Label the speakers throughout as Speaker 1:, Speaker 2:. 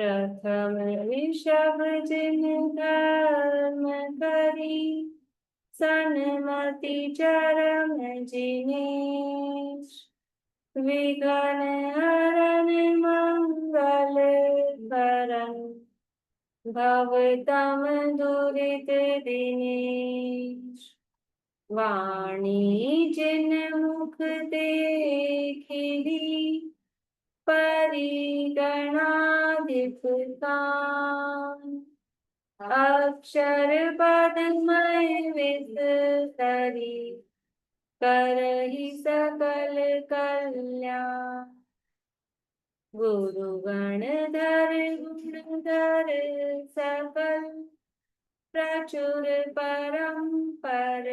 Speaker 1: प्रथम ऋषभ जिन धर्म करी, सन्मति चरम जिनेश। विघ्न हरन मंगल करन, भवतम दुरित दिनेश। वाणी जिन मुख देखी, परिगणाधिपतान। अक्षर पदमय विस्तरी, करहि सकल कल्याण। गुरु गणधर गुणधर सकल, प्रचुर परम्पर।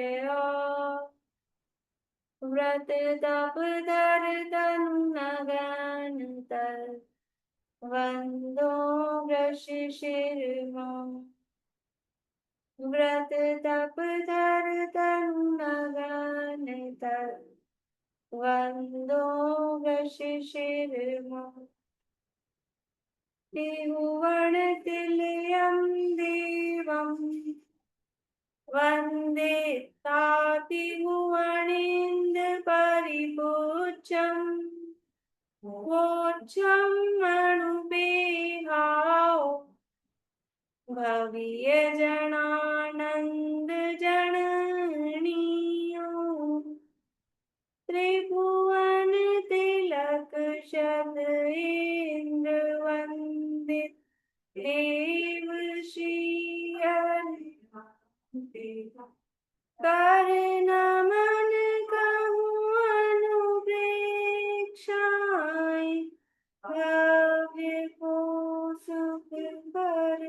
Speaker 1: व्रत तप धर तनु नगन तर, वंदो वृष शिरमौं। व्रत तप धर तनु नगन तर, वंदो वृष शिरमौं। त्रिभुवन तिलयं देवं, वन्दे तातिभुवनेन्द्र परिपूज्यं। वोच्चं मणुपेहाओ, भव्य जनानंद जननीयो। त्रिभुवन तिलक शत इंद्र वंदित, देव श्री कर नमन कहूँ अनुप्रेक्षाएं, भव्य को सुख कर।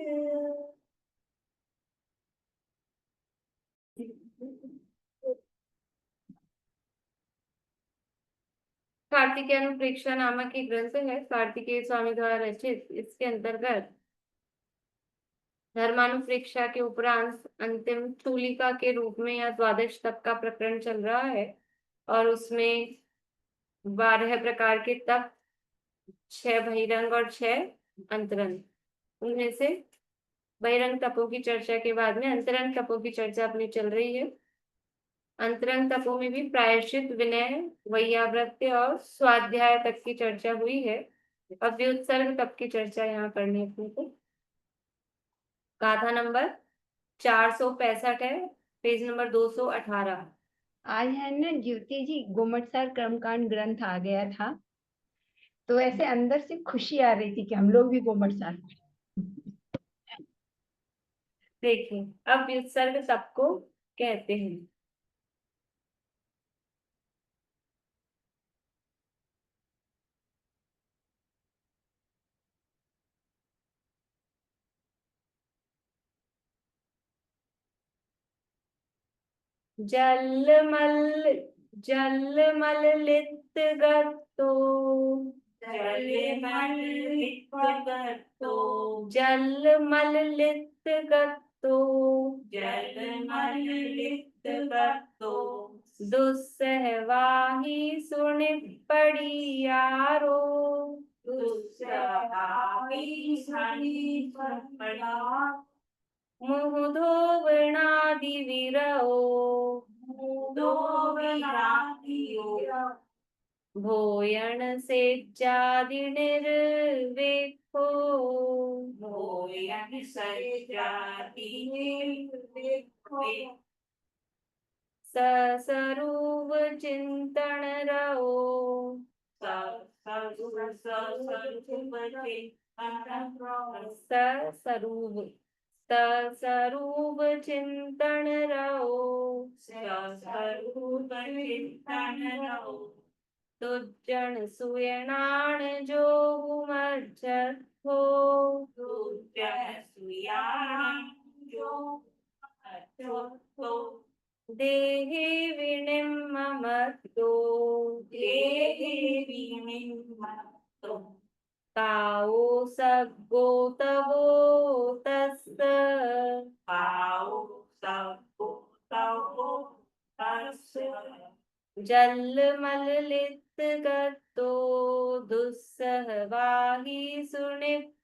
Speaker 1: कार्तिकेय अनुप्रेक्षा नामक एक ग्रंथ है, कार्तिकेय स्वामी द्वारा रचित। इसके अंतर्गत धर्मानुप्रेक्षा के उपरांत अंतिम चूलिका के रूप में या द्वादश तप का प्रकरण चल रहा है, और उसमें 12 प्रकार के तप, 6 बहिरंग और 6 अंतरंग। उनमें से बहिरंग तपों की चर्चा के बाद में अंतरंग तपों की चर्चा अपनी चल रही है। अंतरंग तपों में भी प्रायश्चित, विनय, वैयावृत्य और स्वाध्याय तक की चर्चा हुई है। अब व्युत्सर्ग तप की चर्चा यहाँ करनी है अपने को। गाथा नंबर 465 है, पेज नंबर 218।
Speaker 2: आज है ना ज्योति जी, गोमटसार कर्मकांड ग्रंथ आ गया था, तो ऐसे अंदर से खुशी आ रही थी कि हम लोग भी गोमटसार।
Speaker 1: देखिए, अब व्युत्सर्ग तप को कहते हैं। जलमल जलमल लित गतो, जलमल लित गतो, जलमल लित गतो, जलमल लित गतो। दुस्सहवाही सुनि पड़ियारो, दुस्सहवाही सुनि पड़ियारो। मुँह धोवणादि विरहो, भोयन से जादि निर्वेखो, भोयन से जादि निर्वेखो। ससरूप चिंतन रहो, ससरूप चिंतन रहो, ससरूप चिंतन रहो। दुज्जन सुयनाण जो मज्जत हो, दुज्जन सुयनाण जो मज्जत हो। देहि विनिममतो, देहि विनिममतो। ताओ सग्गो तवो तस्त, ताओ सग्गो तवो तस्त। जलमल लित गत्तो दुस्सहवाही सुनिपड़ियारो।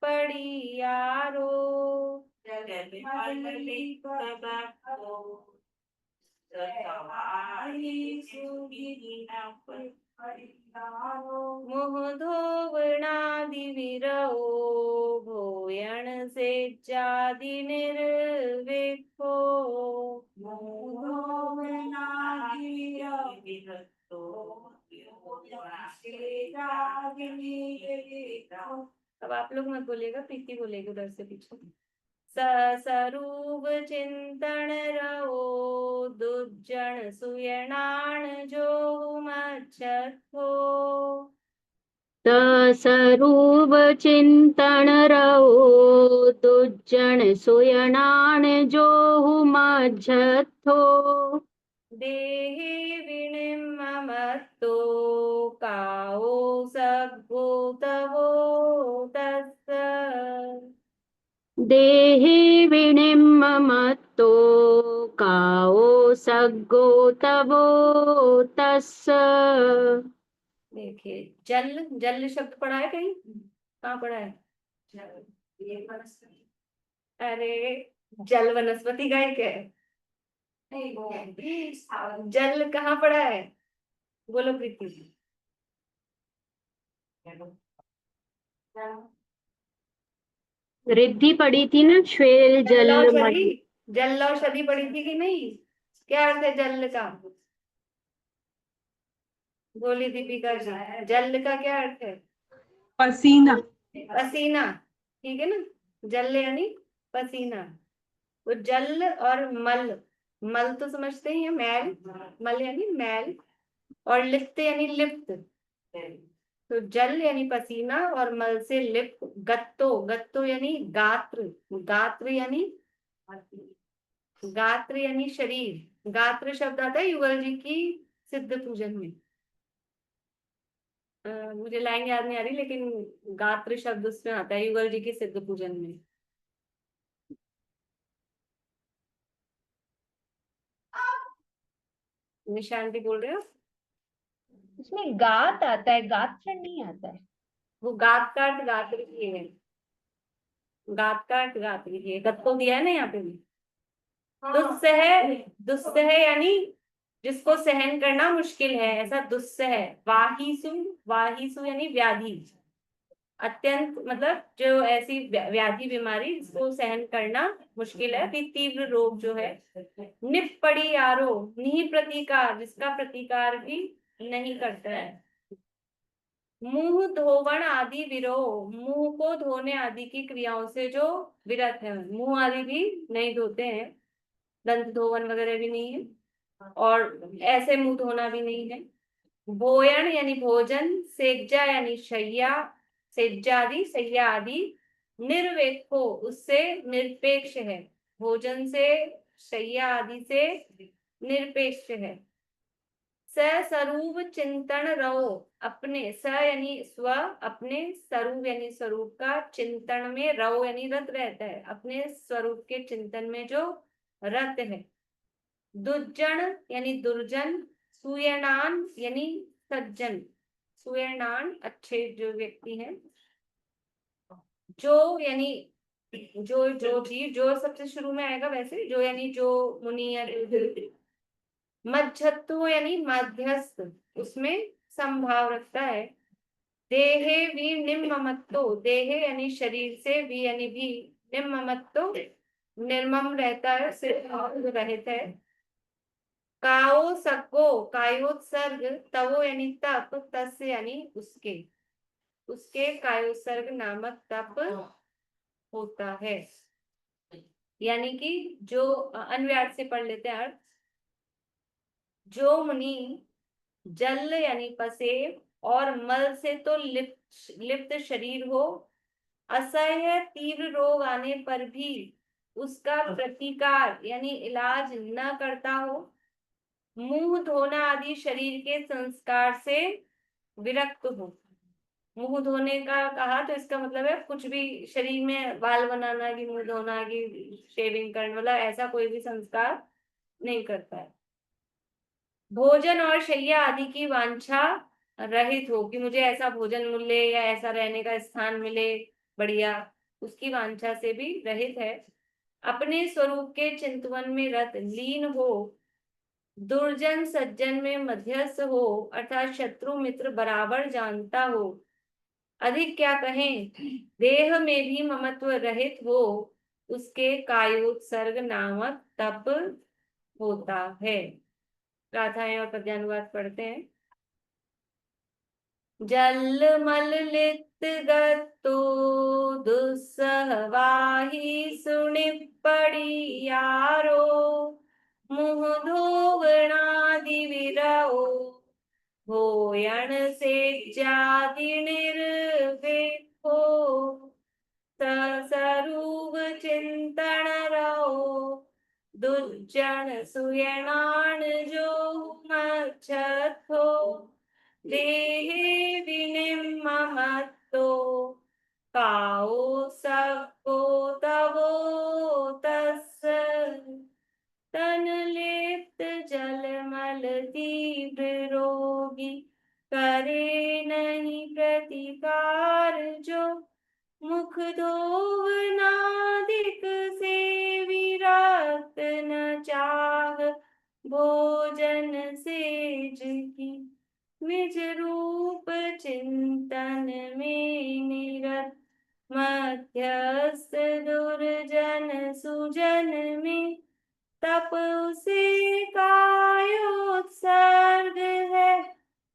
Speaker 1: मुह धोवणादि विरहो भोयण से जादि निर्विको। अब आप लोग मत बोलिएगा, प्रीति बोलेगी उधर से पीछे। सरूप चिंतन रहो दुर्जन सुयनाण जो मच्छत हो।
Speaker 3: सरूप चिंतन रहो दुर्जन सुयनान जो मज्जत हो।
Speaker 1: देहे विनिममत्तो काओ सग्गो तवो तस्स।
Speaker 3: देहे विनिममत्तो काओ सग्गो तवो तस्स।
Speaker 1: देखिए, जल जल शब्द पढ़ा है कहीं? कहाँ पढ़ा है? अरे, जल वनस्पति का एक है। जल कहाँ पढ़ा है? बोलो प्रीति।
Speaker 3: रिद्धि पड़ी थी ना, श्वेल जल
Speaker 1: जलौषधि, जलौषधि पढ़ी थी कि नहीं? क्या अर्थ है जल का? बोली दीपिका जी, जल का क्या अर्थ है?
Speaker 4: पसीना।
Speaker 1: पसीना, ठीक है ना। जल यानी पसीना। तो जल और मल, मल तो समझते ही हैं, मैल, मल यानी मैल, और लिप्त यानी लिप्त। तो जल यानी पसीना और मल से लिप्त। गत्तो, गत्तो यानी गात्र, गात्र यानी गात्र यानी शरीर। गात्र शब्द आता है युगल जी की सिद्ध पूजन में। मुझे लाइन याद नहीं आ रही, लेकिन गात्र शब्द उसमें आता है युगल जी की सिद्ध पूजन में। निशांति बोल रहे हो?
Speaker 2: उसमें गात आता है, गात्र नहीं आता है।
Speaker 1: वो गात का अर्थ गात्र की है, गात का अर्थ गात्र की है। गत्तो दिया है ना यहाँ पे भी। दुस्सह, दुस्सह यानी जिसको सहन करना मुश्किल है, ऐसा दुस्सह। वाहिसु, वाहिसु यानी व्याधि, अत्यंत, मतलब जो ऐसी व्याधि बीमारी जिसको सहन करना मुश्किल है, तीव्र रोग जो है। निपड़ी यारो, निहि प्रतिकार, जिसका प्रतिकार भी नहीं करता है। मुंह धोवण आदि विरोह, मुंह को धोने आदि की क्रियाओं से जो विरत है, मुंह आदि भी नहीं धोते हैं, दंत धोवन वगैरह भी नहीं है, और ऐसे मुंह धोना भी नहीं है। भोयन यानी भोजन, सेज्जा यानी शैया, सेज्जादि शैया आदि, निर्वेको उससे निरपेक्ष है, भोजन से शैया आदि से निरपेक्ष है। स्वरूप चिंतन रहो, अपने स यानी स्व, अपने स्वरूप यानी स्वरूप का, चिंतन में रहो यानी रत रहता है, अपने स्वरूप के चिंतन में जो रत है। दुर्जन यानी दुर्जन, सुयनान यानी सज्जन, सुयनान अच्छे जो व्यक्ति हैं, जो यानी जो जीव, जो सबसे शुरू में आएगा वैसे, जो यानी जो मुनि या मज्जतो यानी मध्यस्थ, उसमें संभाव रखता है। देहे भी निम्ममत्तो, देहे यानी शरीर से, भी यानी भी, निम्ममत्तो निर्मम रहता है, सिर्फ रहित है। काओ सको, कायोत्सर्ग, तवो यानी तप, तस् यानी उसके, उसके कायोत्सर्ग नामक तप होता है। यानी कि जो अन्व्याज से पढ़ लेते हैं अर्थ। जो मुनि जल यानी पसेव और मल से तो लिप्त शरीर हो, असह्य तीव्र रोग आने पर भी उसका प्रतिकार यानी इलाज न करता हो, मुंह धोना आदि शरीर के संस्कार से विरक्त हो। मुंह धोने का कहा तो इसका मतलब है कुछ भी शरीर में बाल बनाना की, मुंह धोना की, शेविंग करना, मतलब ऐसा कोई भी संस्कार नहीं करता है। भोजन और शैया आदि की वांछा रहित हो कि मुझे ऐसा भोजन मिले या ऐसा रहने का स्थान मिले बढ़िया, उसकी वांछा से भी रहित है। अपने स्वरूप के चिंतन में रत लीन हो, दुर्जन सज्जन में मध्यस्थ हो, अर्थात शत्रु मित्र बराबर जानता हो। अधिक क्या कहें, देह में भी ममत्व रहित हो, उसके कायोत्सर्ग नामक तप होता है। गाथाएं और पद्यानुवाद पढ़ते हैं। जल मल लित गतो दुस्सहवाही सुनि पड़ी यारो, मुह धोवणादि विरहो, भोयण से जाति निर्भीको, सरूप चिंतन रहो, दुर्जन सुयनान जो मच्छत हो, देहे विनिममत्तो, काओ सबको तवो तस्, तन लिप्त जलमल तीव्र रोगी, करे नहीं प्रतिकार जो, मुख धोवनादिक से विरक्त न चाह, भोजन सेज की निज रूप चिंतन में निरत, मध्यस्थ दुर्जन सुजन में, तप उसे कायोत्सर्ग है,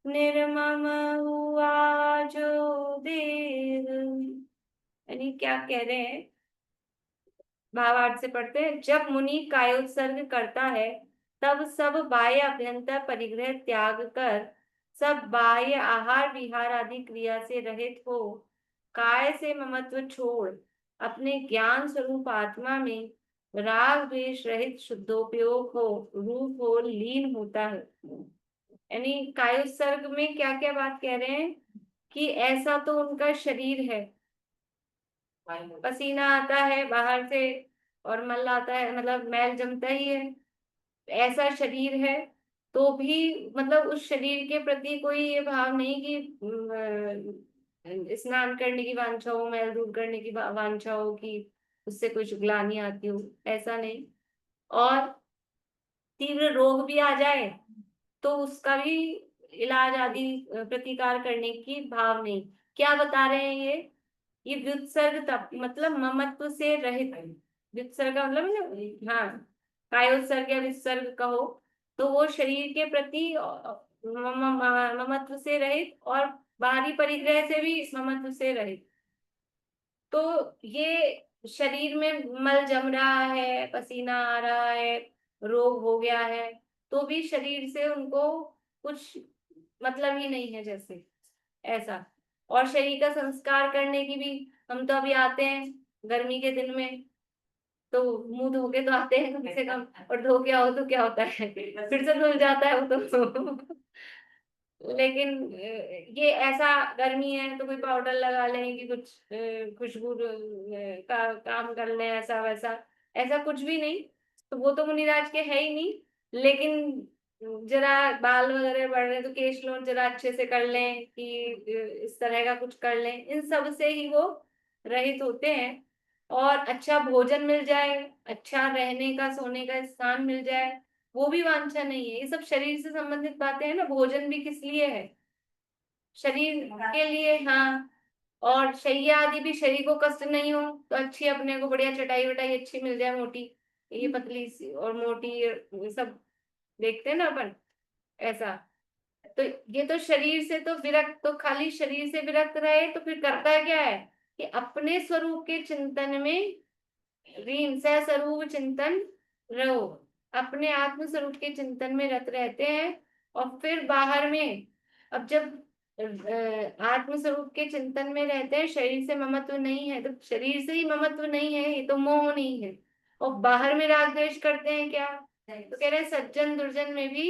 Speaker 1: निर्मम हुआ जो देह। यानी क्या कह रहे हैं, भावार्थ से पढ़ते हैं। जब मुनि कायोत्सर्ग करता है, तब सब बाह्य अभ्यंतर परिग्रह त्याग कर, सब बाह्य आहार विहार आदि क्रिया से रहित हो, काय से ममत्व छोड़, अपने ज्ञान स्वरूप आत्मा में राग द्वेष रहित शुद्धोपयोग हो, रूप हो लीन होता है। यानी कायोत्सर्ग में क्या क्या बात कह रहे हैं कि ऐसा तो उनका शरीर है, पसीना आता है बाहर से और मल आता है, मतलब मैल जमता ही है, ऐसा शरीर है, तो भी मतलब उस शरीर के प्रति कोई ये भाव नहीं कि स्नान करने की वांछा हो, मैल दूर करने की वांछा हो, कि उससे कुछ ग्लानि आती हो, ऐसा नहीं। और तीव्र रोग भी आ जाए तो उसका भी इलाज आदि प्रतिकार करने की भाव नहीं। क्या बता रहे हैं ये व्युत्सर्ग तप मतलब ममत्व से रहित। व्युत्सर्ग का मतलब है ना, हाँ, कायोत्सर्ग या विसर्ग कहो तो वो शरीर के प्रति ममत्व से रहित और बाहरी परिग्रह से भी ममत्व से रहित। तो ये शरीर में मल जम रहा है, पसीना आ रहा है, रोग हो गया है, तो भी शरीर से उनको कुछ मतलब ही नहीं है जैसे, ऐसा। और शरीर का संस्कार करने की भी, हम तो अभी आते हैं गर्मी के दिन में तो मुंह धो के तो आते हैं कम से कम, और धो के आओ तो क्या होता है, फिर से धुल जाता है वो तो लेकिन ये ऐसा गर्मी है तो कोई पाउडर लगा लें कि कुछ खुशबू का काम कर लें, ऐसा वैसा, ऐसा कुछ भी नहीं। तो वो तो मुनिराज के है ही नहीं, लेकिन जरा बाल वगैरह बढ़ रहे हैं तो केश लोन जरा अच्छे से कर लें कि इस तरह का कुछ कर लें, इन सब से ही वो रहित होते हैं। और अच्छा भोजन मिल जाए, अच्छा रहने का सोने का स्थान मिल जाए, वो भी वांछा नहीं है। ये सब शरीर से संबंधित बातें हैं ना, भोजन भी किस लिए है, शरीर के लिए, हाँ। और शैया आदि भी शरीर को कष्ट नहीं हो तो अच्छी, अपने को बढ़िया चटाई वटाई अच्छी मिल जाए मोटी, ये पतली सी और मोटी, ये सब देखते हैं ना अपन, ऐसा। तो ये तो शरीर से तो विरक्त, तो खाली शरीर से विरक्त रहे तो फिर करता क्या है कि अपने स्वरूप के चिंतन में रीम सह स्वरूप चिंतन रहो, अपने आत्म स्वरूप के चिंतन में रत रहते हैं। और फिर बाहर में, अब जब आत्म स्वरूप के चिंतन में रहते हैं, शरीर से ममत्व नहीं है, तो शरीर से ही ममत्व नहीं है, ये तो मोह नहीं है। और बाहर में राग द्वेष करते हैं क्या, तो कह रहे हैं सज्जन दुर्जन में भी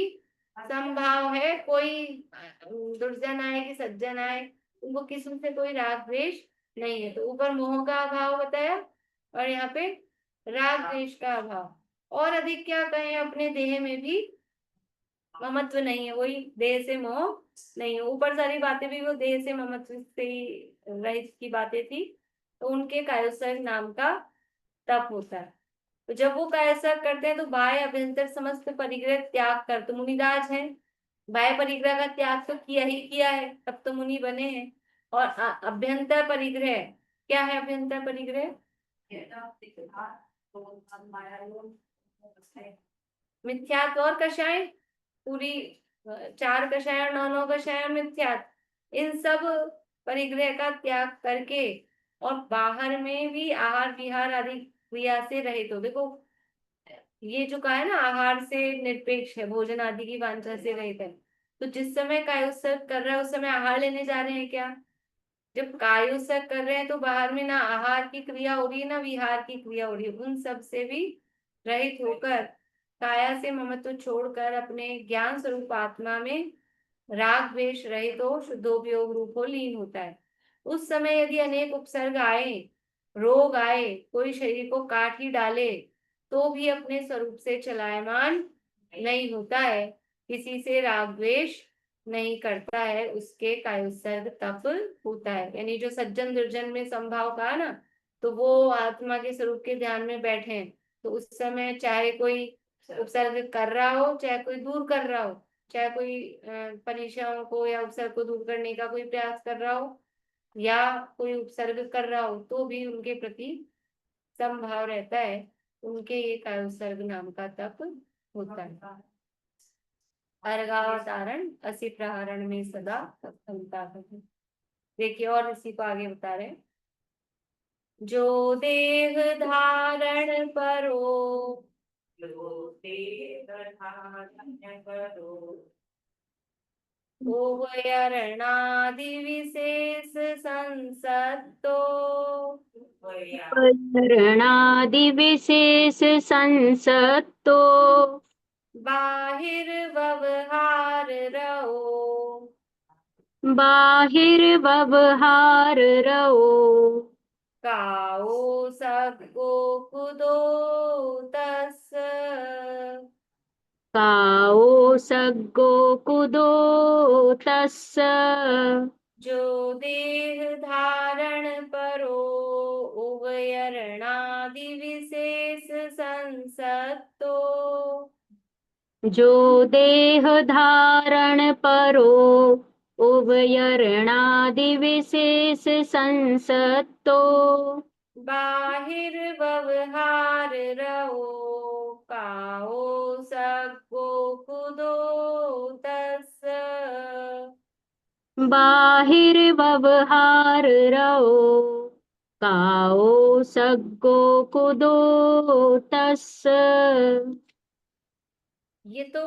Speaker 1: समभाव है, कोई दुर्जन आए कि सज्जन आए, उनको किसी से कोई राग द्वेष नहीं है। तो ऊपर मोह का अभाव बताया और यहाँ पे राग द्वेष का अभाव। और अधिक क्या कहें, अपने देह में भी ममत्व नहीं है, वही देह से मोह नहीं, ऊपर सारी बातें भी वो देह से ममत्व से ही रहित की बातें थी, तो उनके कायोत्सर्ग नाम का तप होता है। तो जब वो कायोत्सर्ग करते हैं तो बाह्य अभ्यंतर समस्त परिग्रह त्याग कर, तो मुनिराज हैं, बाह्य परिग्रह का त्याग तो किया ही किया है, तब तो मुनि बने हैं। और अभ्यंतर परिग्रह क्या है? अभ्यंतर परिग्रह मिथ्यात्व और कषाय, पूरी 4 कषाय और 9 कषाय और मिथ्यात्व, इन सब परिग्रह का त्याग करके और बाहर में भी आहार विहार आदि क्रिया से रहित हो। देखो ये जो कहा है ना, आहार से निरपेक्ष है, भोजन आदि की वांछा से रहित है। तो जिस समय कायोत्सर्ग कर रहा है उस समय आहार लेने जा रहे हैं क्या? जब कायोत्सर्ग कर रहे हैं तो बाहर में ना आहार की क्रिया हो रही है ना विहार की क्रिया हो रही है, उन सब से भी रहित होकर काया से ममत्व छोड़कर अपने ज्ञान स्वरूप आत्मा में राग द्वेष रहित हो, शुद्धोपयोग रूप हो, लीन होता है। उस समय यदि अनेक उपसर्ग आए, रोग आए, कोई शरीर को काट ही डाले, तो भी अपने स्वरूप से चलायमान नहीं होता है, किसी से राग द्वेष नहीं करता है, उसके कायोत्सर्ग तप होता है। यानी जो सज्जन दुर्जन में संभाव कहा ना, तो वो आत्मा के स्वरूप के ध्यान में बैठे हैं, तो उस समय चाहे कोई उपसर्ग कर रहा हो, चाहे कोई दूर कर रहा हो, चाहे कोई परीक्षाओं को या उपसर्ग को दूर करने का कोई प्रयास कर रहा हो, या कोई उपसर्ग कर रहा हो, तो भी उनके प्रति समभाव रहता है, उनके ये कायोत्सर्ग नाम का तप होता है। अर्घावतारण असी प्रहरण में सदा सत्संगता है। देखिए और इसी को आगे बता रहे हैं। जो देह धारण परो, ओवयरणादि विशेष संसत्तो,
Speaker 3: वर्णादिविशेष संसत्तो
Speaker 1: बाहिर्व्यवहार रहो,
Speaker 3: बाहिर्व्यवहार रहो,
Speaker 1: काओ सगो कुदो तस्,
Speaker 3: काओ सग्गो कुदो तस्स,
Speaker 1: जो देह धारण परो, उभयरणादि विशेष संसत्तो,
Speaker 3: जो देह धारण परो उभयरणादिविशेष संसत्तो
Speaker 1: बाहिर्व्यवहार रहो, काओ सगो कुदो तस्,
Speaker 3: बाहिर्व्यवहार रहो, काओ सग्गो कुदो तस्स।
Speaker 1: ये तो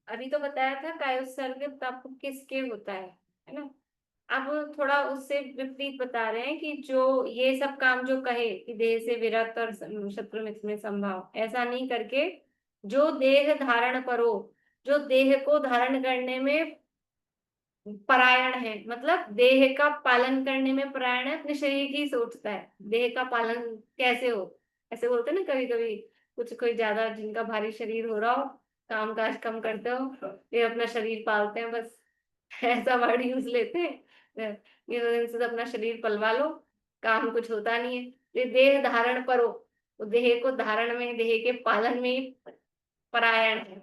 Speaker 1: अभी तो बताया था कायोत्सर्ग तप किसके होता है ना। अब थोड़ा उससे विपरीत बता रहे हैं कि जो ये सब काम जो कहे कि देह से विरक्त और शत्रु मित्र में संभाव, ऐसा नहीं करके जो देह धारण करो, जो देह को धारण करने में परायण है, मतलब देह का पालन करने में परायण है, अपने शरीर की सोचता है देह का पालन कैसे हो। ऐसे बोलते हैं ना कभी कभी, कुछ कोई ज्यादा जिनका भारी शरीर हो रहा हो, काम काज कम करते हो, ये अपना शरीर पालते हैं बस, ऐसा वर्ड यूज लेते हैं। ये दिन से तो अपना शरीर पलवा लो, काम कुछ होता नहीं है। ये देह धारण करो, तो देह को धारण में, देह के पालन में ही परायण है,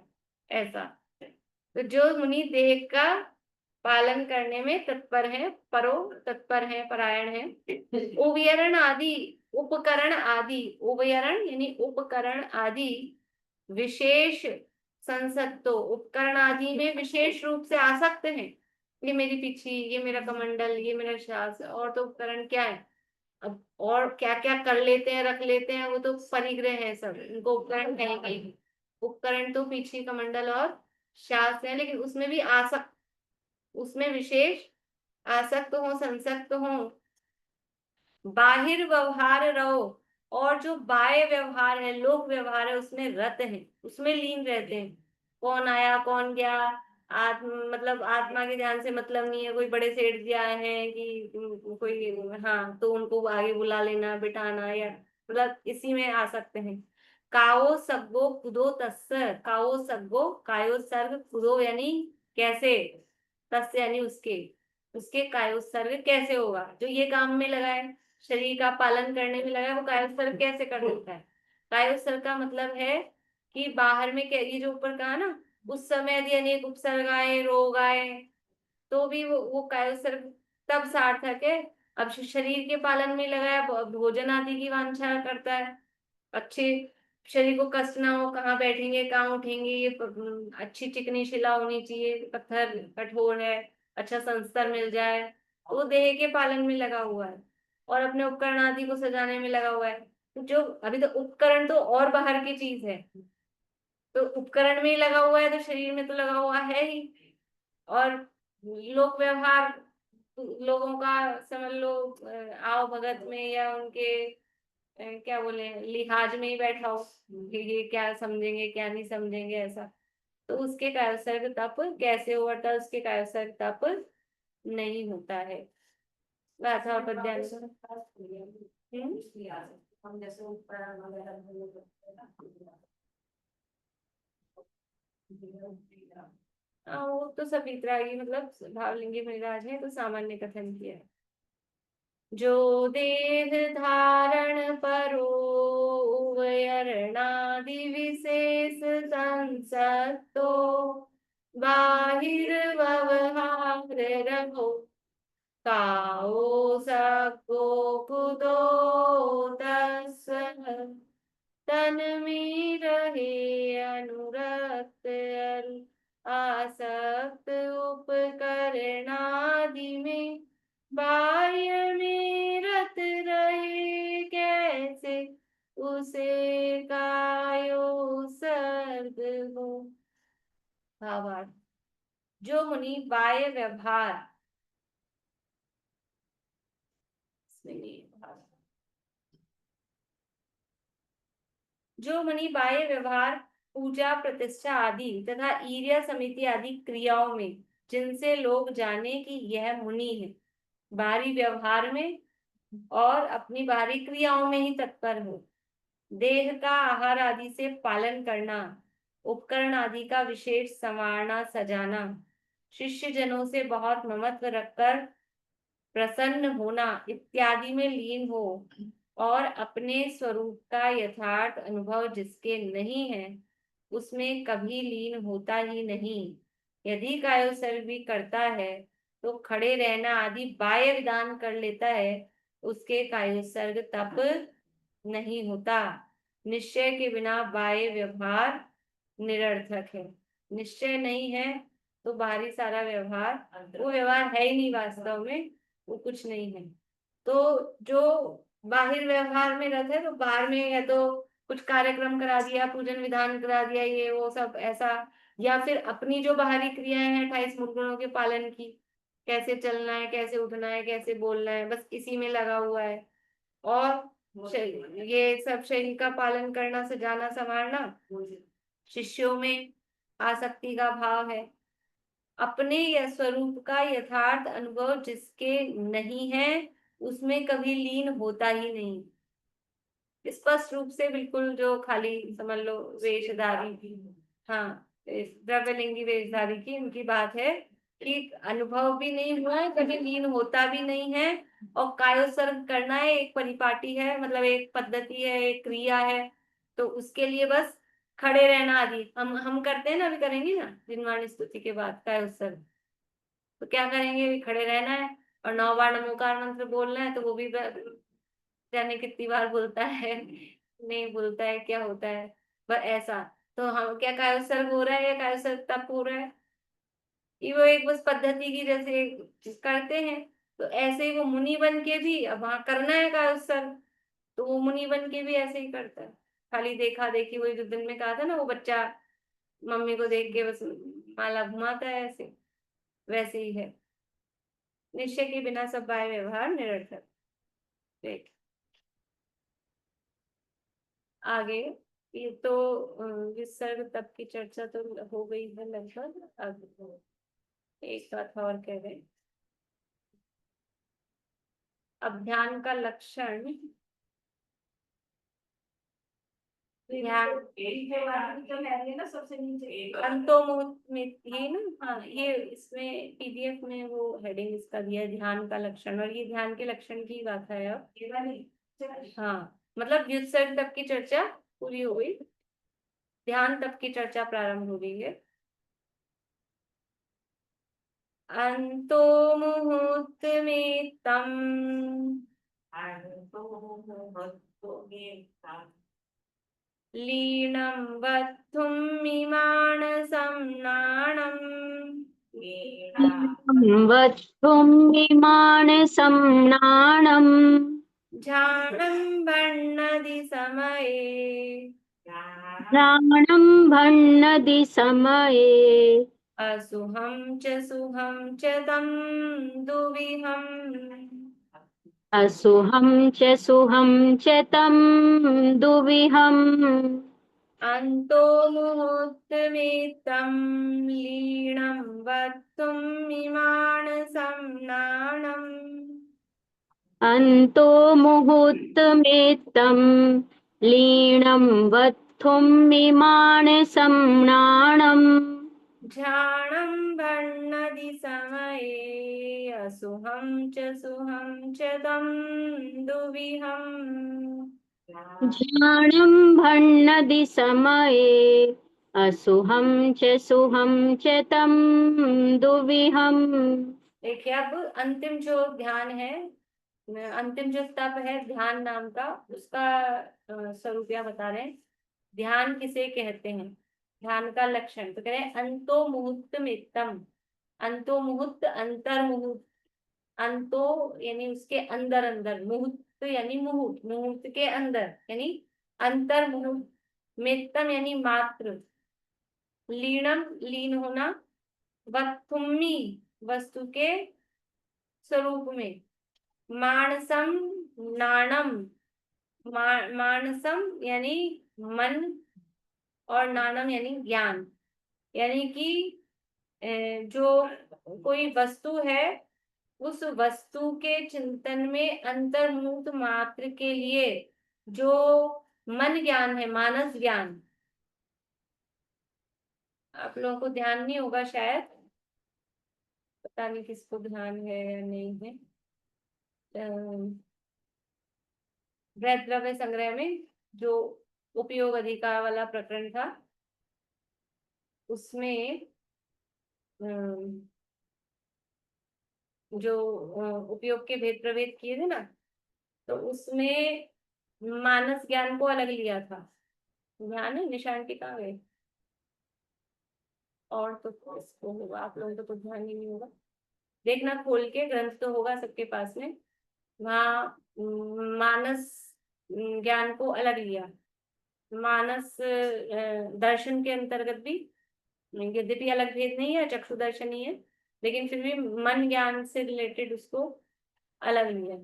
Speaker 1: ऐसा। तो जो मुनि देह का पालन करने में तत्पर है, परो तत्पर है, परायण है। उभयरण आदि उपकरण आदि, उभयरण यानी उपकरण आदि विशेष संसत्तो, उपकरण आदि में विशेष रूप से आसक्त हैं। ये मेरी पिछी, ये मेरा कमंडल, ये मेरा शास्त्र, और तो उपकरण क्या है, अब और क्या क्या कर लेते हैं, रख लेते हैं, वो तो परिग्रह है सब, इनको उपकरण कहेंगे। उपकरण तो पीछे कमंडल और शास्त्र है, लेकिन उसमें भी आसक्त, उसमें विशेष आसक्त हो, संसक्त हो। बाहिर व्यवहार रहो, और जो बाह्य व्यवहार है, लोक व्यवहार है, उसमें रत है, उसमें लीन रहते हैं। कौन आया कौन गया, मतलब आत्मा के ध्यान से मतलब नहीं है। कोई बड़े सेठ जी आए हैं कि कोई, हाँ, तो उनको आगे बुला लेना, बिठाना, या मतलब इसी में आ सकते हैं। काओ सग्गो कुदो तस्स, काओ सग्गो, कायो सर्ग, कुदो यानी कैसे, तस्य यानी उसके, उसके कायोत्सर्ग कैसे होगा? जो ये काम में लगा है, शरीर का पालन करने में लगा है, वो कायोत्सर्ग कैसे कर सकता है? कायोत्सर्ग का मतलब है कि बाहर में ये जो ऊपर कहा ना, उस समय यदि अनेक उपसर्ग आए, रोग आए, तो भी वो कायोत्सर्ग तब सार्थक है। अब शरीर के पालन में लगा है, भोजन आदि की वांछा करता है, अच्छे शरीर को कष्ट ना हो, कहाँ बैठेंगे कहाँ उठेंगे, ये अच्छी चिकनी शिला होनी चाहिए, पत्थर कठोर है, अच्छा संस्तर मिल जाए, तो वो देह के पालन में लगा हुआ है और अपने उपकरण आदि को सजाने में लगा हुआ है। तो जो अभी तो उपकरण तो और बाहर की चीज है, तो उपकरण में ही लगा हुआ है, तो शरीर में तो लगा हुआ है ही। और लोक व्यवहार, लोगों का समझ लो आओ भगत में या उनके क्या बोले लिहाज में ही बैठा हो कि ये क्या समझेंगे क्या नहीं समझेंगे ऐसा, तो उसके कायोत्सर्ग तप कैसे होता है? उसके कायोत्सर्ग तप नहीं होता है। गाथा और पद्यांश। वो तो सब वितरागी मतलब भावलिंगी महिराज है, तो सामान्य कथन किया है। जो देह धारण परो उभयरणादि विशेष संसतो बाहिर व्यवहार रहो काओ सको कुदो तस तन में रहे अनुरक्त आसक्त उपकरणादि में बाह्य में रत रहे कैसे उसे कायो सर्ग हो। भावार्थ, जो मुनि बाह्य व्यवहार, जो मुनि बाह्य व्यवहार, पूजा प्रतिष्ठा आदि तथा ईर्या समिति आदि क्रियाओं में जिनसे लोग जाने कि यह मुनि है, बाहरी व्यवहार में और अपनी बाहरी क्रियाओं में ही तत्पर हो, देह का आहार आदि से पालन करना, उपकरण आदि का विशेष संवारना सजाना, शिष्य जनों से बहुत ममत्व रखकर प्रसन्न होना इत्यादि में लीन हो और अपने स्वरूप का यथार्थ अनुभव जिसके नहीं है उसमें कभी लीन होता ही नहीं। यदि कायोत्सर्ग भी करता है तो खड़े रहना आदि बाह्य विधान कर लेता है, उसके कायोत्सर्ग तप नहीं होता। निश्चय के बिना बाह्य व्यवहार निरर्थक है। निश्चय नहीं है तो बाहरी सारा व्यवहार वो व्यवहार है ही नहीं, वास्तव में वो कुछ नहीं है। तो जो बाहिर व्यवहार में रत है, तो बाहर में या तो कुछ कार्यक्रम करा दिया, पूजन विधान करा दिया, ये वो सब ऐसा, या फिर अपनी जो बाहरी क्रियाएं हैं 28 मूल गुणों के पालन की, कैसे चलना है, कैसे उठना है, कैसे बोलना है, बस इसी में लगा हुआ है। और ये सब शरीर का पालन करना, सजाना संवारना, शिष्यों में आसक्ति का भाव है। अपने यह स्वरूप का यथार्थ अनुभव जिसके नहीं है उसमें कभी लीन होता ही नहीं। स्पष्ट रूप से बिल्कुल जो खाली समझ लो वेशधारी, हाँ द्रव्यलिंगी वेशधारी की उनकी बात है कि अनुभव भी नहीं हुआ है, कभी लीन होता भी नहीं है, और कायोत्सर्ग करना है एक परिपाटी है, मतलब एक पद्धति है, एक क्रिया है, तो उसके लिए बस खड़े रहना आदि हम करते हैं ना, अभी करेंगे ना जिनवाणी स्तुति के बाद कायोत्सर्ग, तो क्या करेंगे, खड़े रहना है और 9 बार नमोकार मंत्र बोलना है, तो वो भी जाने कितनी बार बोलता है नहीं बोलता है, क्या होता है, पर ऐसा तो हम क्या कायोत्सर्ग हो रहा है या कायोत्सर्ग तप हो रहा है? ये वो एक बस पद्धति की जैसे करते हैं, तो ऐसे ही वो मुनि बन के भी अब वहां करना है कायोत्सर्ग, तो वो मुनि बन के भी ऐसे ही करता है, खाली देखा देखी, वही जो दिन में कहा था ना, वो बच्चा मम्मी को देख के बस माला घुमाता है, ऐसे वैसे ही है। निश्चय के बिना सब बाह्य व्यवहार निरर्थक। देख आगे, ये तो विसर्ग तप की चर्चा तो हो गई है लगभग। अब एक बात और कह रहे हैं, अब ध्यान का लक्षण, ध्यान
Speaker 4: ना सबसे नीचे
Speaker 1: अंतोमुख में ये ना, हाँ ये इसमें पीडीएफ में वो हेडिंग इसका दिया है, ध्यान का लक्षण, और ये ध्यान के लक्षण की गाथा है अब। हाँ मतलब व्युत्सर्ग तक की चर्चा पूरी हो गई, ध्यान तक की चर्चा प्रारंभ हो गई है। अंतो मुहूर्त में तम लीनं वत्थुं मिमानसं नाणम्
Speaker 3: वत्सुमिमानसं नाणम्
Speaker 1: झानं भण्णदि समये
Speaker 3: घ्राणं भण्णदि समये
Speaker 1: असुहं च तं दुविहम्
Speaker 3: असुहं च तं दुविहम्
Speaker 1: अन्तो मुहूर्तमेतं लीनं वत्तुं मिमानसं नाणम्
Speaker 3: अन्तो मुहूर्तमेत्तं लीनं वत्थुं मिमानसं नाणम्
Speaker 1: झाणं भण्णदि समये असुहं च तं दुविहम्
Speaker 3: घ्राणं भण्णदि समये असुहं च तं दुविहम्।
Speaker 1: देखिए अब अंतिम जो ध्यान है, अंतिम जो तप है ध्यान नाम का, उसका स्वरूप यह बता रहे हैं। ध्यान किसे कहते हैं, ध्यान का लक्षण, तो कह रहे हैं अंतो मुहूर्त मित्तम। अंतो मुहूर्त, अंतर मुहूर्त, अंतो यानी उसके अंदर अंदर, मुहूर्त यानी मुहूर्त, मुहूर्त के अंदर यानी अंतर मुहूर्त, मित्तम यानी मात्र, लीनम लीन होना, वत्थुम्मी वस्तु के स्वरूप में, मानसम नाणम, मानसम यानी मन, और नाणम यानी ज्ञान, यानी कि जो कोई वस्तु है उस वस्तु के चिंतन में अंतर्मुक्त मात्र के लिए जो मन ज्ञान है, मानस ज्ञान। आप लोगों को ध्यान नहीं होगा शायद, पता नहीं किसको ध्यान है या नहीं है। वृहद द्रव्य संग्रह में जो उपयोग अधिकार वाला प्रकरण था, उसमें जो उपयोग के भेद प्रभेद किए थे ना, तो उसमें मानस ज्ञान को अलग लिया था। ध्यान है, निशान के कहाँ गए? और तो इसको होगा, आप लोगों को तो ध्यान ही नहीं होगा, देखना खोल के, ग्रंथ तो होगा सबके पास में, वहाँ मानस ज्ञान को अलग लिया। मानस दर्शन के अंतर्गत भी, यद्यपि अलग भेद नहीं है, चक्षु दर्शन ही है, लेकिन फिर भी मन ज्ञान से रिलेटेड उसको अलग लिया।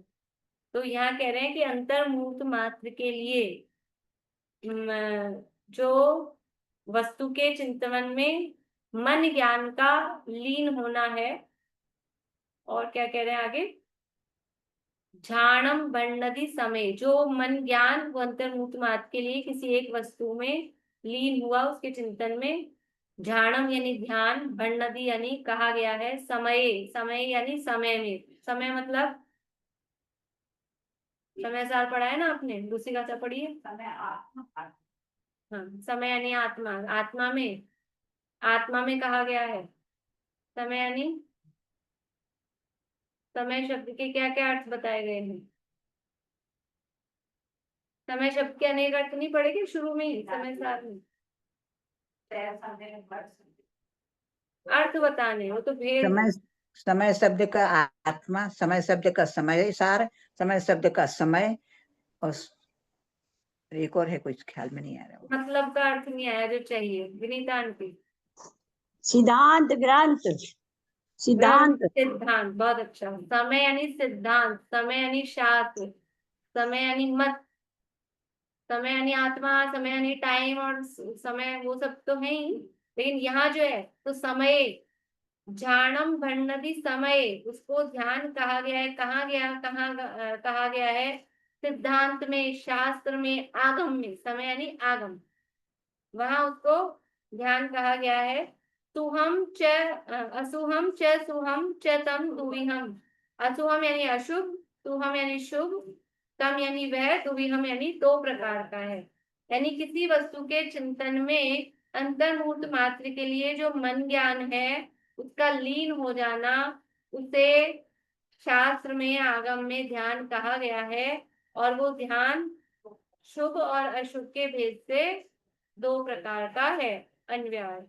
Speaker 1: तो यहाँ कह रहे हैं कि अंतर्मुक्त मात्र के लिए जो वस्तु के चिंतन में मन ज्ञान का लीन होना है। और क्या कह रहे हैं आगे, झाणम बन्नदि समय, जो मन ज्ञान वो अंतर्मुक्त मात्र के लिए किसी एक वस्तु में लीन हुआ, उसके चिंतन में, झाणम यानी ध्यान, बन्नदि यानी कहा गया है, समय, समय यानी समय में, समय मतलब समय सार पढ़ा है ना आपने, दूसरी का पढ़ी है, हाँ समय यानी आत्मा, आत्मा में, आत्मा में कहा गया है समय, यानी समय शब्द के क्या क्या अर्थ बताए गए हैं। समय शब्द के अनेक अर्थ नहीं पड़ेगे शुरू में ही, समय सार में अर्थ बताने, वो तो भेद है।
Speaker 4: समय, समय शब्द का आत्मा, समय शब्द का समय सार, समय शब्द का समय, और एक और है, कुछ ख्याल में नहीं आ रहा।
Speaker 1: मतलब का अर्थ नहीं आया जो चाहिए, विनीता आंटी।
Speaker 5: सिद्धांत ग्रंथ, सिद्धांत
Speaker 1: सिद्धांत, बहुत अच्छा। समय यानी सिद्धांत, समय यानी शास्त्र, समय यानी मत, समय यानी आत्मा, समय यानी टाइम, और समय वो सब तो है ही, लेकिन यहाँ जो है तो समय, झाणम भण्णदि समय, उसको ध्यान कहा गया है, कहा गया है सिद्धांत में, शास्त्र में, आगम में, समय यानी आगम, वहां उसको ध्यान कहा गया है। सुहम च असुहम च सुहम च तम दुविहम। असुहम यानी अशुभ, सुहम यानी शुभ, तम यानी वह, दुविहम यानी दो प्रकार का है। यानी किसी वस्तु के चिंतन में अंतर्मुहूर्त मात्र के लिए जो मन ज्ञान है उसका लीन हो जाना, उसे शास्त्र में, आगम में ध्यान कहा गया है। और वो ध्यान शुभ और अशुभ के भेद से दो प्रकार का है, अन्वय।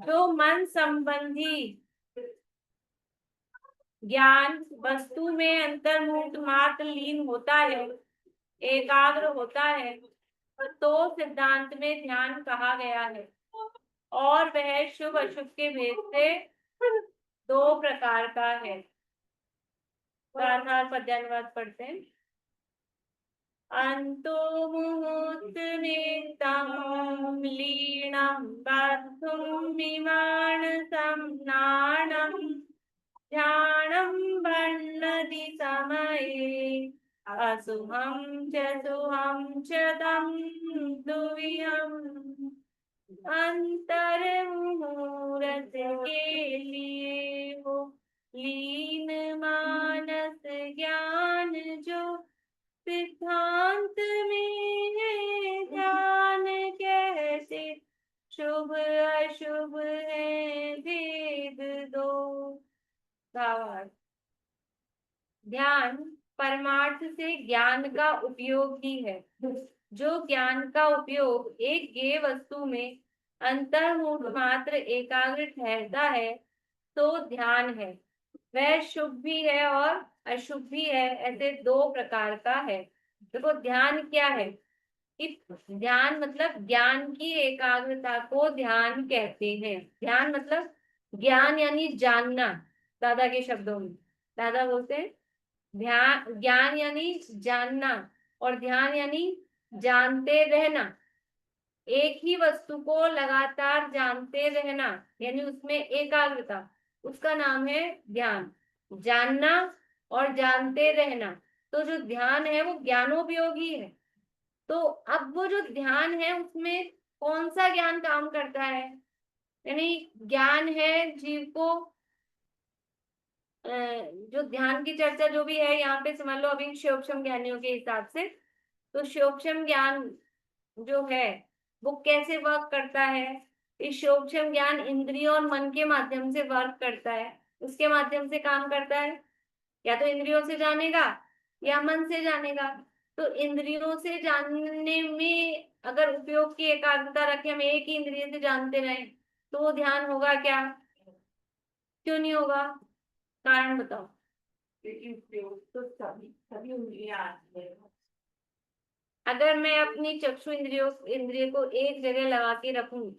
Speaker 1: जो मन संबंधी ज्ञान वस्तु में अंतर्मुहूर्त मात्र लीन होता है, एकाग्र होता है, तो सिद्धांत में ध्यान कहा गया है। और वह शुभ अशुभ के भेद से दो प्रकार का है। गाथार पद्यानुवाद पढ़ते हैं। अंतो मुहूर्त नित्यं लीनं बद्धुं विमानसं नाणं ध्यानं वर्णति समये असुहं च सुहं च तं दुविहम्। अंतर मुहूर्त के लिए हो लीन मानस ज्ञान जो सिद्धांत में है ध्यान कैसे शुभ अशुभ है भेद दो। भावार्थ, ध्यान परमार्थ से ज्ञान का उपयोग ही है। जो ज्ञान का उपयोग एक ज्ञेय वस्तु में अंतर्मुहूर्त मात्र एकाग्र ठहरता है तो ध्यान है। वह शुभ भी है और अशुभ भी है, ऐसे दो प्रकार का है। देखो ध्यान क्या है कि ध्यान मतलब ज्ञान की एकाग्रता को ध्यान कहते हैं। ध्यान मतलब ज्ञान यानी जानना। दादा के शब्दों में दादा बोलते हैं ध्यान, ज्ञान यानी जानना और ध्यान यानी जानते रहना। एक ही वस्तु को लगातार जानते रहना यानी उसमें एकाग्रता, उसका नाम है ध्यान। जानना और जानते रहना, तो जो ध्यान है वो ज्ञानोपयोगी है। तो अब वो जो ध्यान है उसमें कौन सा ज्ञान काम करता है, यानी ज्ञान है जीव को जो ध्यान की चर्चा जो भी है यहाँ पे समझ लो अभी शोक्षम ज्ञानियों के हिसाब से, तो शोक्षम ज्ञान जो है वो कैसे वर्क करता है। इस शोक्षम ज्ञान इंद्रियों और मन के माध्यम से वर्क करता है। उसके माध्यम से काम करता है, या तो इंद्रियों से जानेगा या मन से जानेगा। तो इंद्रियों से जानने में अगर उपयोग की एकाग्रता रखें, हम एक ही इंद्रिय से जानते रहे तो वो ध्यान होगा क्या, क्यों नहीं होगा, कारण बताओ। अगर मैं अपनी चक्षु इंद्रिय को एक जगह लगा के रखूं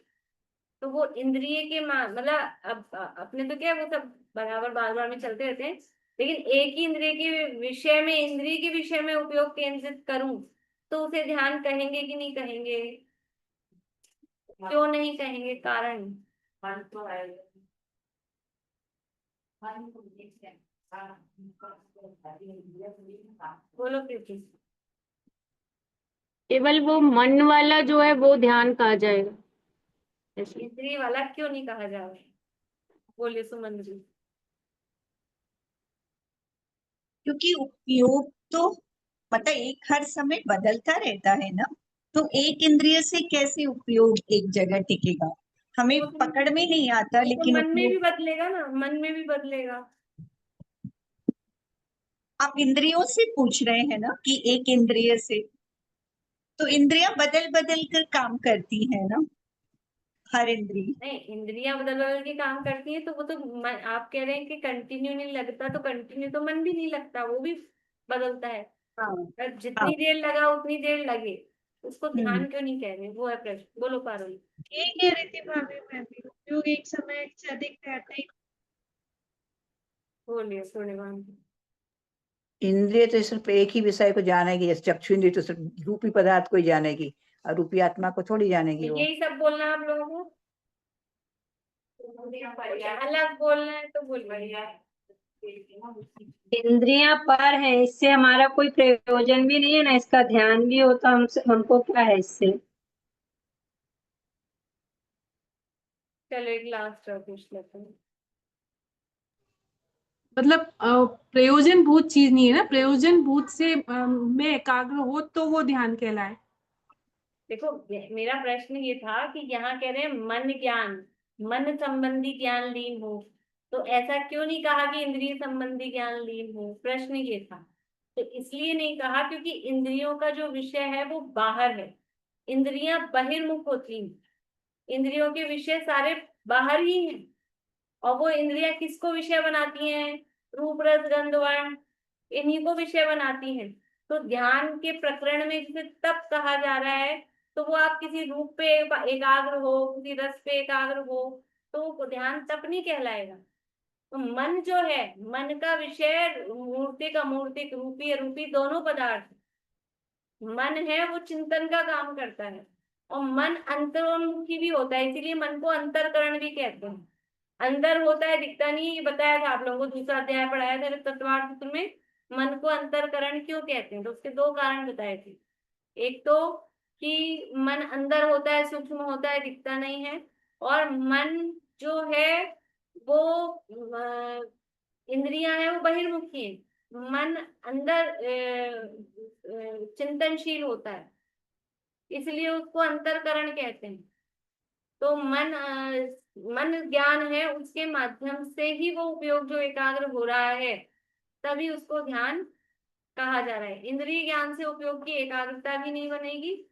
Speaker 1: तो वो इंद्रिय के मतलब अब अपने तो क्या है वो सब बराबर बार बार में चलते रहते हैं, लेकिन एक ही इंद्रिय के विषय में, इंद्रिय के विषय में उपयोग केंद्रित करूं तो उसे ध्यान कहेंगे कि नहीं कहेंगे, क्यों नहीं कहेंगे, कारण बोलो प्रीति।
Speaker 3: केवल वो मन वाला जो है वो ध्यान कहा जाएगा, ऐसे।
Speaker 1: इंद्रिय वाला क्यों नहीं कहा जा रहा है, बोलिए सुमन जी।
Speaker 5: क्योंकि उपयोग तो मतलब एक हर समय बदलता रहता है ना, तो एक इंद्रिय से कैसे उपयोग एक जगह टिकेगा, हमें पकड़ में नहीं आता।
Speaker 1: तो
Speaker 5: लेकिन
Speaker 1: मन में भी
Speaker 5: उपयोग
Speaker 1: बदलेगा ना, मन में भी बदलेगा।
Speaker 5: आप इंद्रियों से पूछ रहे हैं ना कि एक इंद्रिय से, तो इंद्रियां बदल बदल कर काम करती है ना, हर इंद्रिय।
Speaker 1: नहीं, इंद्रियां बदल बदल के काम करती है तो वो तो आप कह रहे हैं कि कंटिन्यू नहीं लगता, तो कंटिन्यू तो मन भी नहीं लगता, वो भी बदलता है।
Speaker 5: हाँ
Speaker 1: और
Speaker 5: हाँ।
Speaker 1: जितनी देर लगा उतनी देर लगे, उसको ध्यान
Speaker 5: हम्म।
Speaker 1: क्यों नहीं कह रहे, वो है प्रश्न। बोलो पारुल।
Speaker 6: यही कह रही थी भाभी, मैं भी उपयोग एक समय से अधिक रहता ही
Speaker 1: बोलिए पूर्णिमा।
Speaker 4: इंद्रिय तो सिर्फ एक ही विषय को जानेगी, जैसे चक्षु इंद्रिय तो सिर्फ रूपी पदार्थ को ही जानेगी और रूपी आत्मा को थोड़ी जानेगी वो।
Speaker 1: यही सब बोलना आप लोगों को। अलग बोलना है तो बोलिए।
Speaker 3: इंद्रियां पर है, इससे हमारा कोई प्रयोजन भी नहीं है ना, इसका ध्यान भी हो तो हमको क्या है इससे।
Speaker 1: चलो एक लास्ट और पूछ लेते हैं।
Speaker 6: मतलब प्रयोजन भूत चीज नहीं है ना, प्रयोजन भूत से में एकाग्र हो तो वो ध्यान कहलाए।
Speaker 1: देखो मेरा प्रश्न ये था कि यहाँ कह रहे हैं मन ज्ञान, मन संबंधी ज्ञान लीन हो, तो ऐसा क्यों नहीं कहा कि इंद्रिय संबंधी ज्ञान लीन हो? प्रश्न ये था। तो इसलिए नहीं कहा क्योंकि इंद्रियों का जो विषय है वो बाहर है, इंद्रियां बहिर्मुख होती हैं, इंद्रियों के विषय सारे बाहर ही हैं। और वो इंद्रियां किसको विषय बनाती हैं? रूप रस गंध वर्ण, इन्हीं को विषय बनाती हैं। तो ध्यान के प्रकरण में जिसे तप कहा जा रहा है, तो वो आप किसी रूप पे एकाग्र हो, किसी रस पे एकाग्र हो, तो वो ध्यान तप नहीं कहलाएगा। तो मन जो है, मन का विषय मूर्तिक अमूर्तिक, रूपी अरूपी दोनों पदार्थ। मन है वो चिंतन का काम करता है, और मन अंतरोन्मुखी भी होता है, इसीलिए मन को अंतरकरण भी कहते हैं। अंदर होता है, दिखता नहीं। ये बताया था आप लोगों को, दूसरा अध्याय पढ़ाया था तत्वार्थ सूत्र में, मन को अंतरकरण क्यों कहते हैं, तो उसके दो कारण बताए थे। एक तो कि मन अंदर होता है, सूक्ष्म होता है, दिखता नहीं है। और मन जो है वो इंद्रियां हैं वो बहिर्मुखी है। मन अंदर चिंतनशील होता है, इसलिए उसको अंतरकरण कहते हैं। तो मन ज्ञान है, उसके माध्यम से ही वो उपयोग जो एकाग्र हो रहा है, तभी उसको ध्यान कहा जा रहा है। इंद्रिय ज्ञान से उपयोग की एकाग्रता भी नहीं बनेगी।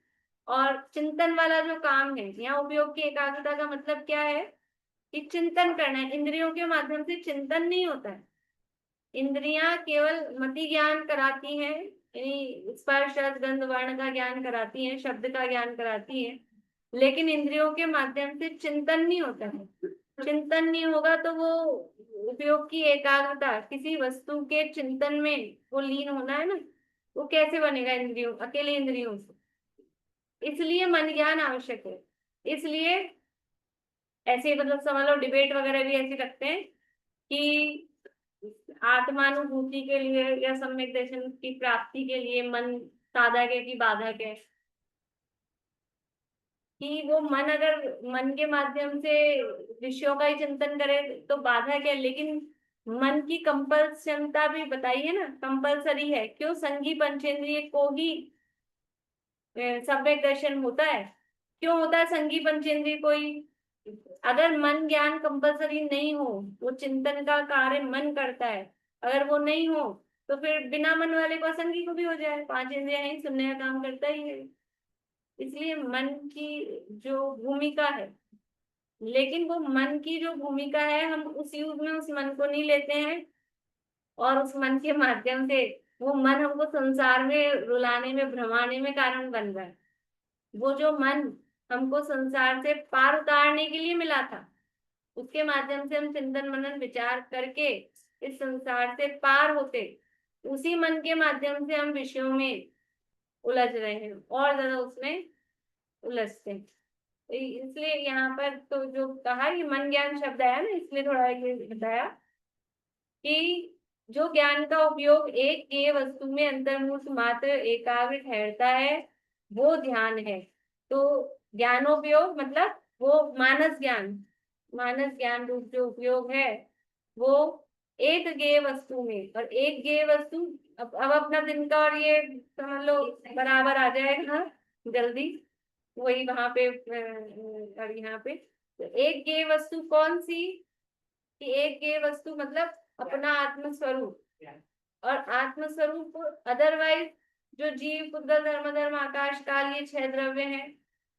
Speaker 1: और चिंतन वाला जो काम है, यहाँ उपयोग की एकाग्रता का मतलब क्या है कि चिंतन करना है। इंद्रियों के माध्यम से चिंतन नहीं होता है। इंद्रियां केवल मति ज्ञान कराती हैं, यानी स्पर्श रस गंध वर्ण का ज्ञान कराती हैं, शब्द का ज्ञान कराती हैं, लेकिन इंद्रियों के माध्यम से चिंतन नहीं होता है। चिंतन नहीं होगा तो वो उपयोग की एकाग्रता, किसी वस्तु के चिंतन में वो लीन होना है ना, वो कैसे बनेगा इंद्रियों, अकेले इंद्रियों से? इसलिए मन ज्ञान आवश्यक है। इसलिए ऐसे मतलब समझ लो, डिबेट वगैरह भी ऐसे रखते हैं कि आत्मानुभूति के लिए या सम्यक दर्शन की प्राप्ति के लिए मन साधक है कि बाधक है। कि वो मन अगर मन के माध्यम से विषयों का ही चिंतन करे तो बाधक है, लेकिन मन की कंपल्सनता भी बताई है ना, कंपल्सरी है। क्यों? संगी पंचेंद्रिय को ही सम्यक दर्शन होता है। क्यों होता है संगी पंचेंद्रिय को ही? अगर मन ज्ञान कंपल्सरी नहीं हो, वो चिंतन का कार्य मन करता है, अगर वो नहीं हो तो फिर बिना मन वाले को असंगी को भी हो जाए, पांच इंद्रियां ही सुनने का काम करता ही है। इसलिए मन की जो भूमिका है, लेकिन वो मन की जो भूमिका है, हम उस युग में उस मन को नहीं लेते हैं, और उस मन के माध्यम से वो मन हमको संसार में रुलाने में, भ्रमाने में कारण बन रहा है। वो जो मन हमको संसार से पार उतारने के लिए मिला था, उसके माध्यम से हम चिंतन मनन विचार करके इस संसार से पार होते, उसी मन के माध्यम से हम विषयों में उलझ रहे हैं, और ज्यादा उसमें उलझते हैं। इसलिए यहाँ पर तो जो कहा कि मन ज्ञान शब्द आया ना, इसलिए थोड़ा ये बताया कि जो ज्ञान का उपयोग एक के वस्तु में अंतर्मुख मात्र एकाग्र ठहरता है, वो ध्यान है। तो ज्ञानोपयोग मतलब वो मानस ज्ञान, मानस ज्ञान रूप जो उपयोग है वो एक गेय वस्तु में, और एक गेय वस्तु अब अपना दिन का और ये समझ लो बराबर आ जाएगा जल्दी, वही वहां पे और यहाँ पे। तो एक गेय वस्तु कौन सी? कि एक गेय वस्तु मतलब अपना आत्मस्वरूप, और आत्मस्वरूप अदरवाइज जो जीव पुद्गल धर्म धर्म आकाश काल ये छह द्रव्य हैं,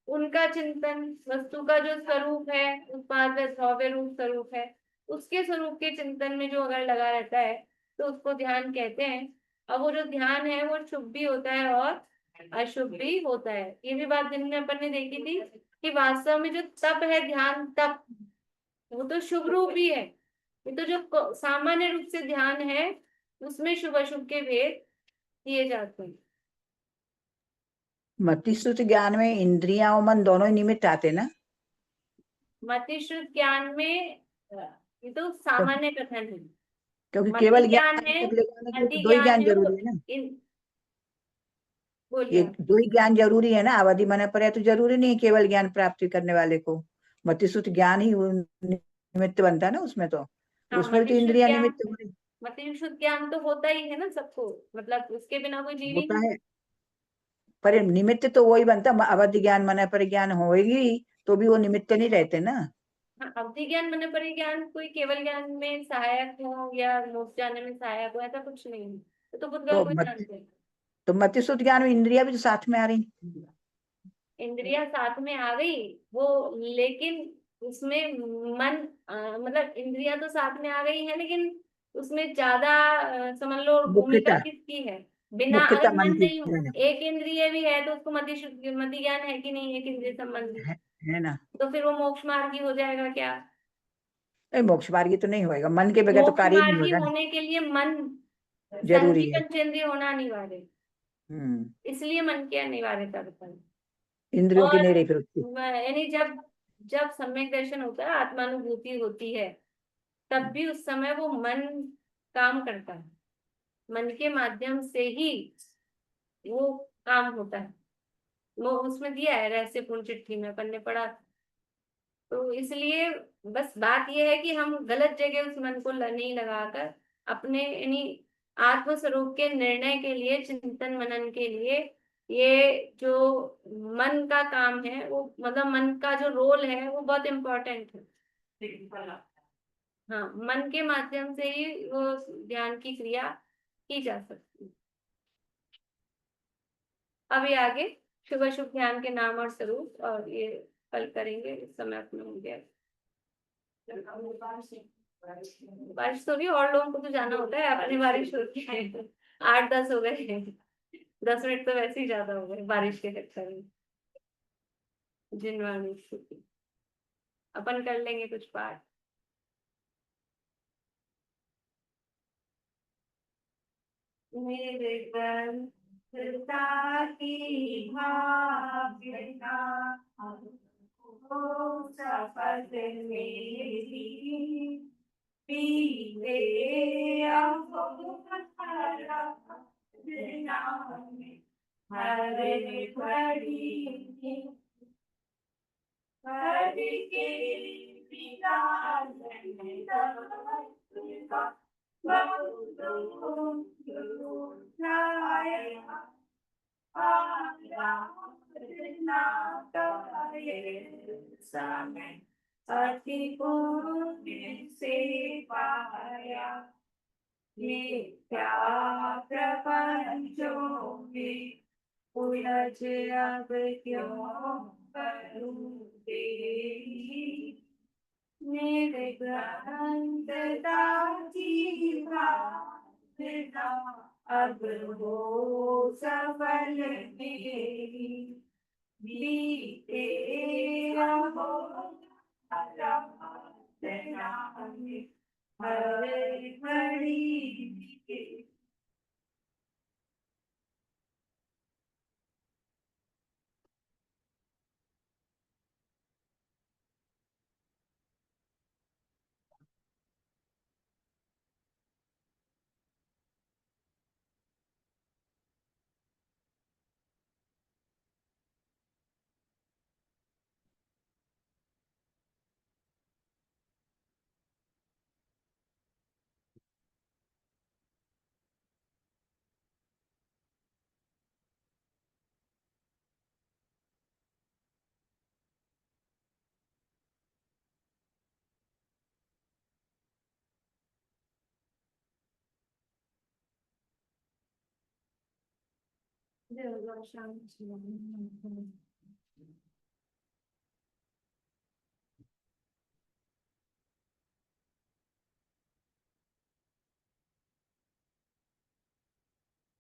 Speaker 1: उनका चिंतन, वस्तु का जो स्वरूप है, उत्पाद द्रव्य रूप स्वरूप है, उसके स्वरूप के चिंतन में जो अगर लगा रहता है तो उसको ध्यान कहते हैं। और वो जो ध्यान है वो शुभ भी होता है और अशुभ भी होता है। ये भी बात दिन में अपन ने देखी थी कि वास्तव में जो तप है, ध्यान तप, वो तो शुभ रूप ही है। ये तो जो सामान्य रूप से ध्यान है उसमें शुभ अशुभ के भेद किए जाते हैं।
Speaker 4: मतिश्रुत ज्ञान में इंद्रियां और मन दोनों ही निमित्त आते ना?
Speaker 1: मतिश्रुत ज्ञान में ये तो सामान्य कथन है।
Speaker 4: क्योंकि
Speaker 1: मति
Speaker 4: केवल
Speaker 1: ज्ञान
Speaker 4: ज्ञान
Speaker 1: है,
Speaker 4: तक ले जाने के लिए
Speaker 1: अति
Speaker 4: तो दो ही
Speaker 1: ज्ञान
Speaker 4: ज्ञान
Speaker 1: है वो
Speaker 4: जरूरी है ना।
Speaker 1: इन बोलिए
Speaker 4: ये
Speaker 1: आप।
Speaker 4: दो ही ज्ञान जरूरी है ना, अवधि मन पर है तो जरूरी नहीं है केवल ज्ञान प्राप्ति करने वाले को। मतिशुद्ध ज्ञान ही वो निमित्त बनता है ना उसमें तो।
Speaker 1: हाँ,
Speaker 4: उसमें भी तो
Speaker 1: मतिशुद्ध
Speaker 4: इंद्रिया
Speaker 1: ज्ञान,
Speaker 4: निमित्त हो रही।
Speaker 1: मतिशुद्ध ज्ञान तो होता ही है ना सबको, मतलब उसके बिना कोई जीव ही
Speaker 4: होता
Speaker 1: नहीं।
Speaker 4: है, पर निमित्त तो वही बनता, अवधि ज्ञान मन पर ज्ञान होएगी तो भी वो निमित्त नहीं रहते ना।
Speaker 1: हाँ, अवधि ज्ञान मन परिज्ञान कोई केवल ज्ञान में सहायक हो या मोक्ष जाने में सहायक हो, ऐसा कुछ नहीं है। तो बुद्धगल
Speaker 4: तो
Speaker 1: को
Speaker 4: मत
Speaker 1: जानते हैं।
Speaker 4: तो मतिशुद्ध ज्ञान में इंद्रिया भी तो साथ में आ रही।
Speaker 1: इंद्रिया साथ में आ गई वो, लेकिन उसमें मन मतलब इंद्रिया तो साथ में आ गई है, लेकिन उसमें ज्यादा समझ लो भूमिका
Speaker 4: मुख्यता,
Speaker 1: किसकी है। बिना
Speaker 4: मुख्यता
Speaker 1: अगर
Speaker 4: मन
Speaker 1: मन
Speaker 4: की
Speaker 1: नहीं, एक इंद्रिय भी है तो उसको मति ज्ञान है कि नहीं, एक इंद्रिय संबंधी,
Speaker 4: है ना।
Speaker 1: तो फिर वो मोक्ष मार्गी हो जाएगा क्या।
Speaker 4: नहीं, मोक्ष मार्गी तो नहीं होएगा, मन के बगैर तो
Speaker 1: मोक्ष
Speaker 4: कार्य ही नहीं
Speaker 1: मार्गी
Speaker 4: होगा ना।
Speaker 1: होने के लिए मन
Speaker 4: जरूरी
Speaker 1: संधि
Speaker 4: है।
Speaker 1: पंचेंद्रिय होना अनिवार्य है।
Speaker 4: हम्म।
Speaker 1: इसलिए मन की अनिवार्यता बताई।
Speaker 4: इंद्रियों की
Speaker 1: और
Speaker 4: नहीं रही फिर उसकी।
Speaker 1: यानी जब जब सम्यक दर्शन होता है, आत्मानुभूति होती है, तब भी उस समय वो मन काम करता है। मन के माध्यम से ही वो काम होता है। वो उसमें दिया है रहस्यपूर्ण चिट्ठी में, अपन ने पढ़ा। तो इसलिए बस बात यह है कि हम गलत जगह उस मन को नहीं लगाकर अपने यानी आत्म स्वरूप के निर्णय के लिए, चिंतन मनन के लिए, ये जो मन का काम है वो, मतलब मन का जो रोल है वो बहुत इम्पोर्टेंट है। हाँ, मन के माध्यम से ही वो ध्यान की क्रिया की जा सकती है। अभी आगे शुभ शुभ ध्यान के नाम और स्वरूप, और ये कल करेंगे, इस समय अपना हो गया। बारिश तो रही है, और लोगों को तो जाना होता है, अपनी बारिश होती है। 8-10 हो गए हैं। 10 मिनट तो वैसे ही ज्यादा हो गए बारिश के चक्कर में। जिनवाणी स्थिति अपन कर लेंगे कुछ पाठ। मेरे ग्रंथता की भावना हो शपथ मेरी, पीते हर घड़ी हर के पिता अति पुण्य से पाया, ये क्या प्रपंचों में उलझ अब क्यों करूं तेरी, मेरे ग्रंथ दाती भावना अब हो सफल मेरी, बीते रहो रात में हर घड़ी। शांति